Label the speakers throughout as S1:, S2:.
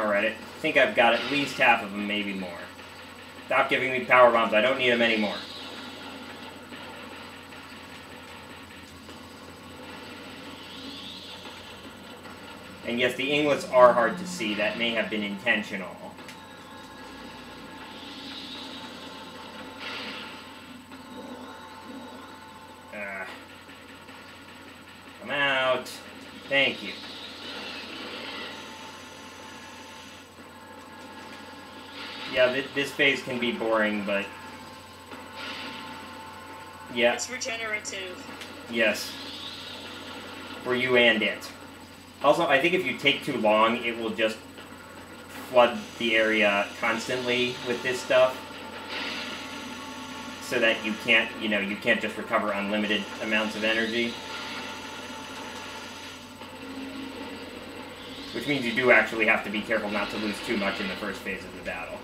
S1: Alright, I think I've got at least half of them, maybe more. Stop giving me power bombs, I don't need them anymore. And yes, the inglets are hard to see. That may have been intentional. Come out. Thank you. Yeah, this phase can be boring, but... yeah.
S2: It's regenerative.
S1: Yes. For you and it. Also, I think if you take too long, it will just flood the area constantly with this stuff. So that you can't, you can't just recover unlimited amounts of energy. Which means you do actually have to be careful not to lose too much in the first phase of the battle.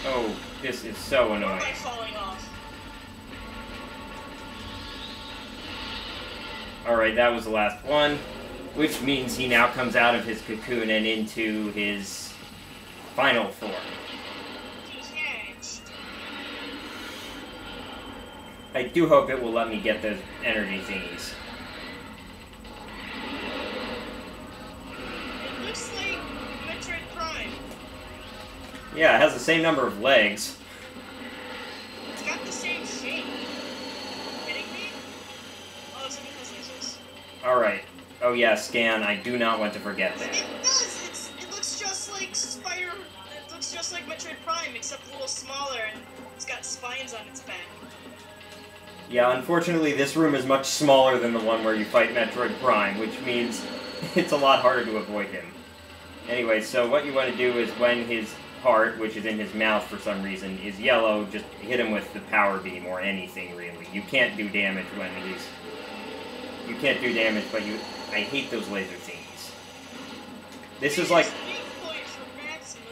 S1: Oh, this is so annoying.
S2: Am I falling off?
S1: Alright, that was the last one. Which means he now comes out of his cocoon and into his final form. I do hope it will let me get those energy thingies.
S2: It looks like Metroid Prime.
S1: Yeah, it has the same number of legs.
S2: It's got the same shape. Kidding me? Oh, it's because lasers.
S1: Alright. Oh yeah, scan. I do not want to forget that.
S2: It does! It looks just like Spider... It looks just like Metroid Prime, except a little smaller, and it's got spines on its back.
S1: Yeah, unfortunately this room is much smaller than the one where you fight Metroid Prime, which means it's a lot harder to avoid him. Anyway, so what you want to do is when his heart, which is in his mouth for some reason, is yellow, just hit him with the power beam or anything, really. You can't do damage when he's... You can't do damage, but you... I hate those laser thingies. This is like...
S2: Point for maximum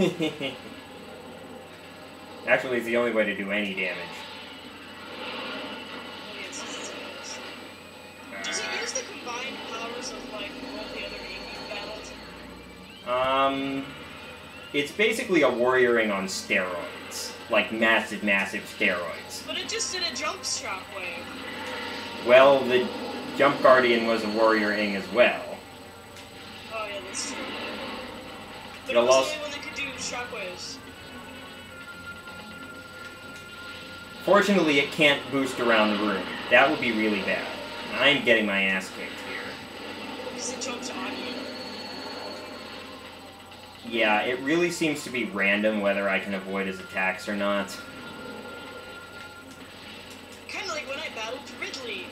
S2: damage.
S1: Actually, it's the only way to do any damage.
S2: Does it use the combined powers of, like, all the other AV battles?
S1: It's basically a warrioring on steroids. Like, massive, massive steroids.
S2: But it just did a jump shockwave.
S1: Well, the Jump Guardian was a warrioring as well.
S2: Oh, yeah, that's true. But
S1: It'll
S2: it was
S1: also...
S2: the only one that could do shockwaves.
S1: Fortunately, it can't boost around the room. That would be really bad. I'm getting my ass kicked here.
S2: Because it jumps on you.
S1: Yeah, it really seems to be random whether I can avoid his attacks or not.
S2: Kind of like when I battled Ridley.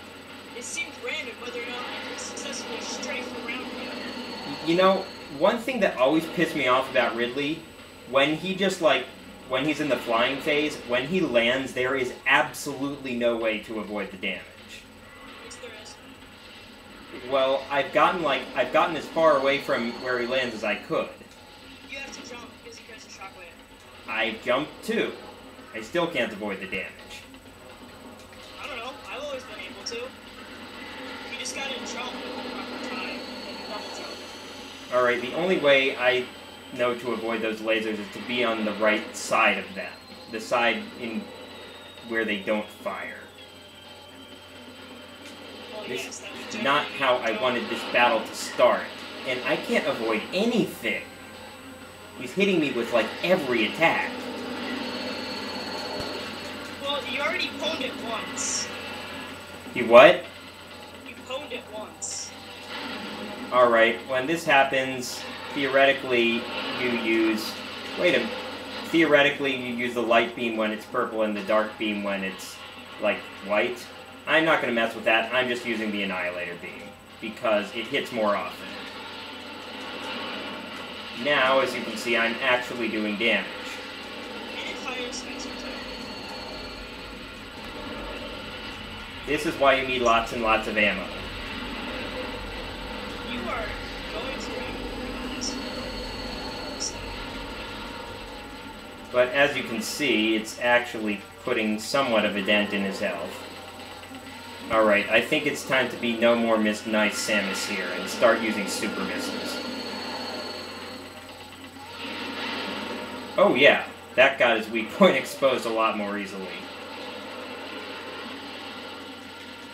S2: It seemed random whether or not I could successfully strafe around him.
S1: You know, one thing that always pissed me off about Ridley, when he just, like, when he's in the flying phase, when he lands, there is absolutely no way to avoid the damage.
S2: Yes, there is.
S1: Well, I've gotten as far away from where he lands as I could.
S2: You have to jump because he carries a shockwave.
S1: I've jumped too. I still can't avoid the damage.
S2: I don't know. I've always been able to. You just gotta jump at the proper time and double jump.
S1: Alright, the only way I know to avoid those lasers is to be on the right side of them. The side in where they don't fire.
S2: Well,
S1: This
S2: yes, that
S1: is
S2: would
S1: not
S2: generally
S1: how I
S2: go.
S1: wanted this battle to start. And I can't avoid anything. He's hitting me with, like, every attack.
S2: Well, you already pwned it once.
S1: You what?
S2: You pwned it once.
S1: Alright, when this happens, theoretically, you use... Theoretically, you use the light beam when it's purple and the dark beam when it's, like, white. I'm not going to mess with that. I'm just using the Annihilator beam, because it hits more often. Now, as you can see, I'm actually doing damage.
S2: And it fires faster too.
S1: This is why you need lots and lots of ammo.
S2: You are going to this.
S1: But as you can see, it's actually putting somewhat of a dent in his health. Alright, I think it's time to be no more Miss Nice Samus here and start using super missiles. Oh yeah, that got his weak point exposed a lot more easily.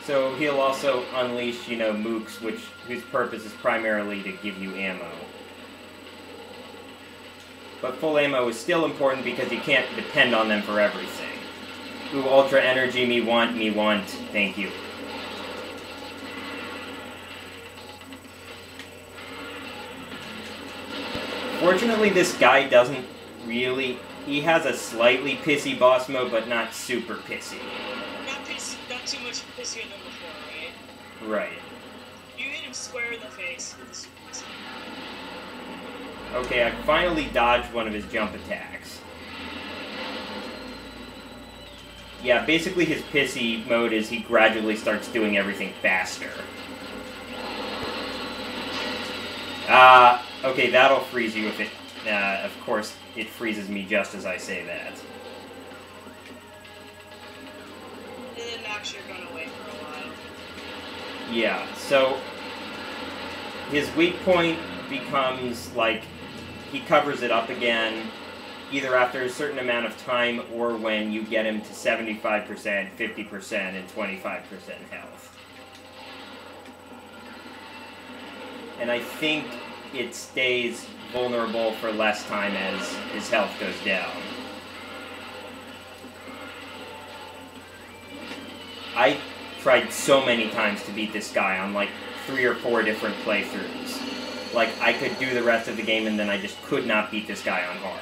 S1: So he'll also unleash, you know, mooks, whose purpose is primarily to give you ammo. But full ammo is still important because you can't depend on them for everything. Ooh, Ultra Energy, me want, thank you. Fortunately, this guy doesn't really... He has a slightly pissy boss mode, but not super pissy.
S2: Not too much pissier than before, right?
S1: Right.
S2: You hit him square in the face with a super pissy.
S1: Okay, I finally dodged one of his jump attacks. Yeah, basically his pissy mode is he gradually starts doing everything faster. Okay, that'll freeze you if it... of course, it freezes me just as I say that.
S2: And then knocks your gun away for a while.
S1: Yeah, so... His weak point becomes, like... He covers it up again, either after a certain amount of time or when you get him to 75%, 50%, and 25% health. And I think it stays vulnerable for less time as his health goes down. I tried so many times to beat this guy on like 3 or 4 different playthroughs. Like, I could do the rest of the game and then I just could not beat this guy on hard.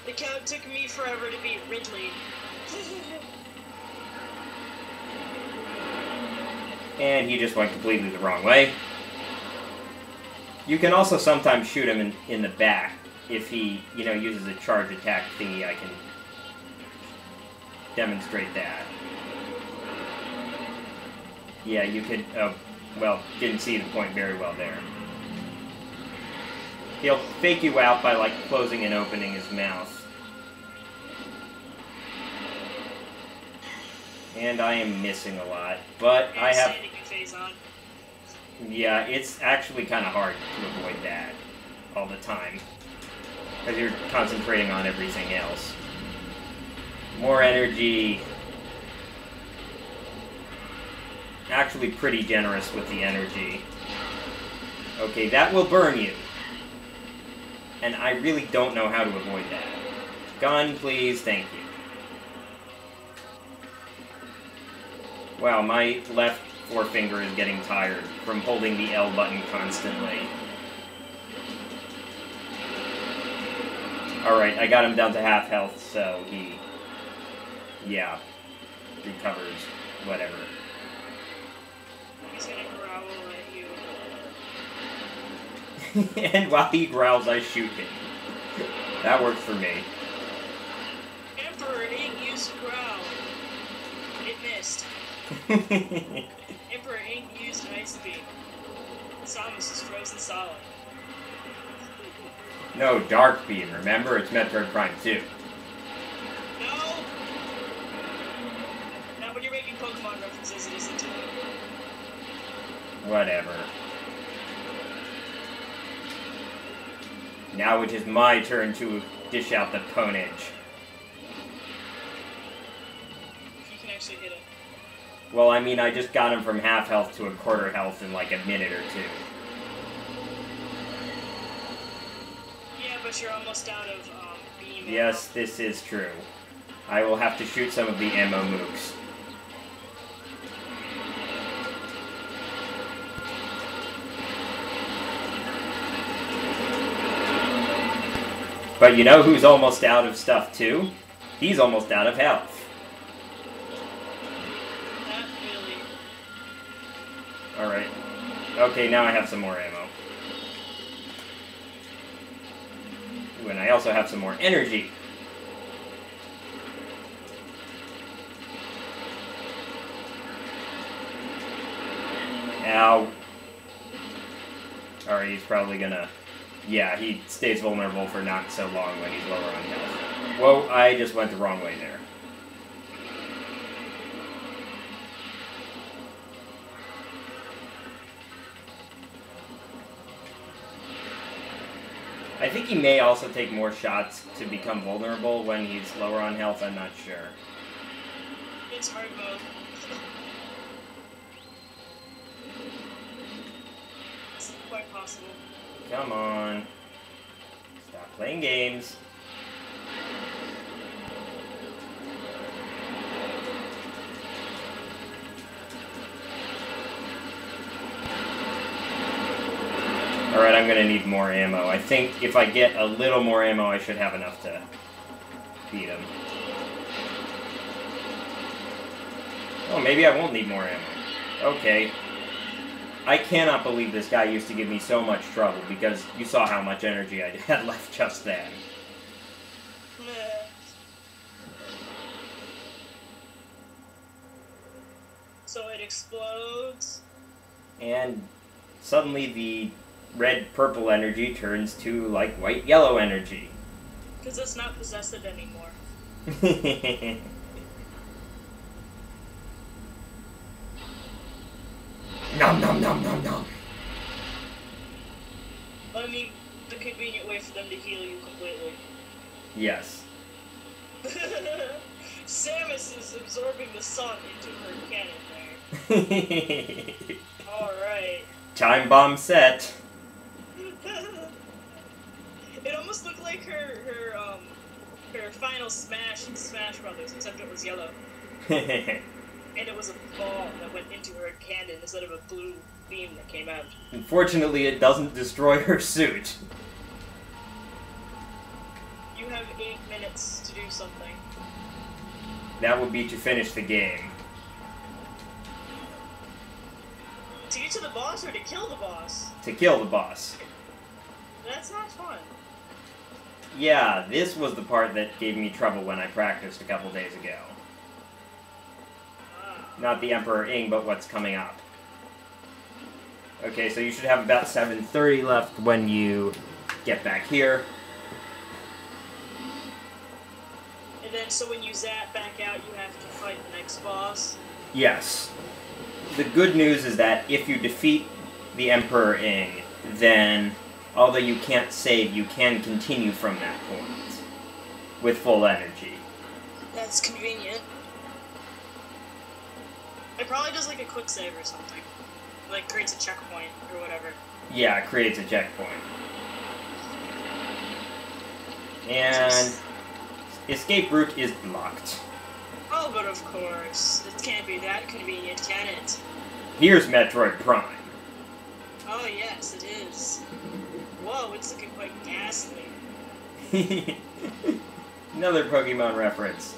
S2: It took me forever to beat Ridley.
S1: And he just went completely the wrong way. You can also sometimes shoot him in the back if he, you know, uses a charge attack thingy. I can demonstrate that. Yeah, you could, well, didn't see the point very well there. He'll fake you out by, like, closing and opening his mouth. And I am missing a lot, but I have... Yeah, it's actually kind of hard to avoid that all the time. Because you're concentrating on everything else. More energy. Actually pretty generous with the energy. Okay, that will burn you. And I really don't know how to avoid that. Gun, please, thank you. Wow, my left forefinger is getting tired from holding the L button constantly. Alright, I got him down to half health, so he... yeah, recovers, whatever.
S2: He's gonna growl at you.
S1: And while he growls, I shoot him. That works for me.
S2: Emperor ain't used to growl. It missed. Emperor ain't used Ice Beam. Samus is frozen solid.
S1: No, Dark Beam, remember? It's Metroid Prime 2.
S2: No! Not when you're making Pokemon references, it isn't.
S1: Whatever. Now it is my turn to dish out the ponage.
S2: You can actually hit him.
S1: Well, I mean, I just got him from half health to a quarter health in like a minute or two.
S2: Yeah, but you're almost out of beam.
S1: Yes, this is true. I will have to shoot some of the ammo mooks. But you know who's almost out of stuff too? He's almost out of health.
S2: Not really.
S1: Alright. Okay, now I have some more ammo. Ooh, and I also have some more energy. Ow. Alright, he's probably gonna... yeah, he stays vulnerable for not so long when he's lower on health. Whoa, I just went the wrong way there. I think he may also take more shots to become vulnerable when he's lower on health, I'm not sure.
S2: It's hard mode. It's quite possible.
S1: Come on. Stop playing games. Alright, I'm gonna need more ammo. I think if I get a little more ammo, I should have enough to beat him. Oh, maybe I won't need more ammo. Okay. I cannot believe this guy used to give me so much trouble, because you saw how much energy I had left just then.
S2: So it explodes.
S1: And suddenly the red-purple energy turns to, like, white-yellow energy.
S2: Because it's not possessed anymore.
S1: Nom nom nom nom nom.
S2: I mean, the convenient way for them to heal you completely.
S1: Yes.
S2: Samus is absorbing the sun into her cannon there. Alright.
S1: Time bomb set.
S2: It almost looked like her final smash in Smash Brothers, except it was yellow. And it was a ball that went into her cannon instead of a blue beam that came out.
S1: Unfortunately, it doesn't destroy her suit.
S2: You have 8 minutes to do something.
S1: That would be to finish the game.
S2: To get to the boss or to kill the boss?
S1: To kill the boss.
S2: That's not fun.
S1: Yeah, this was the part that gave me trouble when I practiced a couple days ago. Not the Emperor Ing, but what's coming up. Okay, so you should have about 7:30 left when you get back here.
S2: And then, so when you zap back out, you have to fight the next boss?
S1: Yes. The good news is that if you defeat the Emperor Ing, then, although you can't save, you can continue from that point with full energy.
S2: That's convenient. It probably does like a quick save or something. Like creates a checkpoint or whatever.
S1: Yeah, it creates a checkpoint. And escape route is blocked.
S2: Oh, but of course. It can't be that convenient, can it?
S1: Here's Metroid Prime.
S2: Oh yes, it is. Whoa, it's looking quite ghastly.
S1: Another Pokemon reference.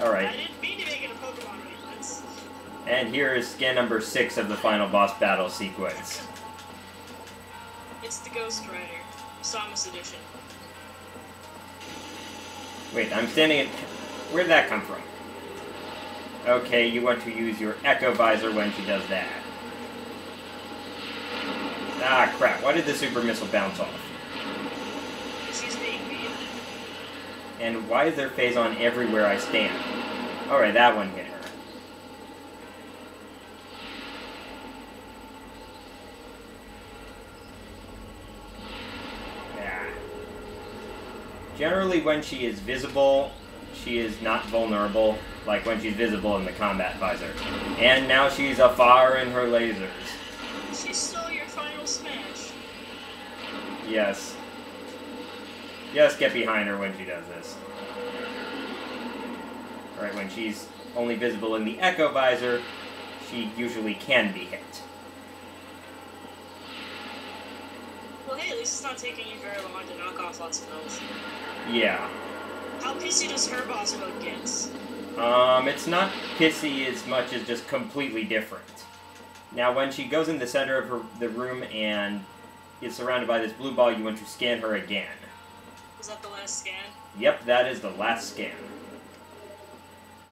S1: Alright.
S2: I didn't mean to make it a Pokemon reference.
S1: And here is scan number 6 of the final boss battle sequence.
S2: It's the Ghost Rider, Samus edition.
S1: Wait, I'm standing at... Where'd that come from? Okay, you want to use your Echo Visor when she does that. Ah, crap. Why did the Super Missile bounce off?
S2: She's being mean.
S1: And why is there Phazon everywhere I stand? Alright, that one hit her. Yeah. Generally, when she is visible, she is not vulnerable, like when she's visible in the combat visor. And now she's afar in her lasers.
S2: She stole your final smash.
S1: Yes. Just get behind her when she does this. Alright, when she's only visible in the Echo Visor, she usually can be hit.
S2: Well, hey, at least it's not taking you very long to knock off lots of health.
S1: Yeah.
S2: How pissy does her boss mode get?
S1: It's not pissy as much as just completely different. Now, when she goes in the center of the room and is surrounded by this blue ball, you want to scan her again.
S2: Was that the last scan?
S1: Yep, that is the last scan.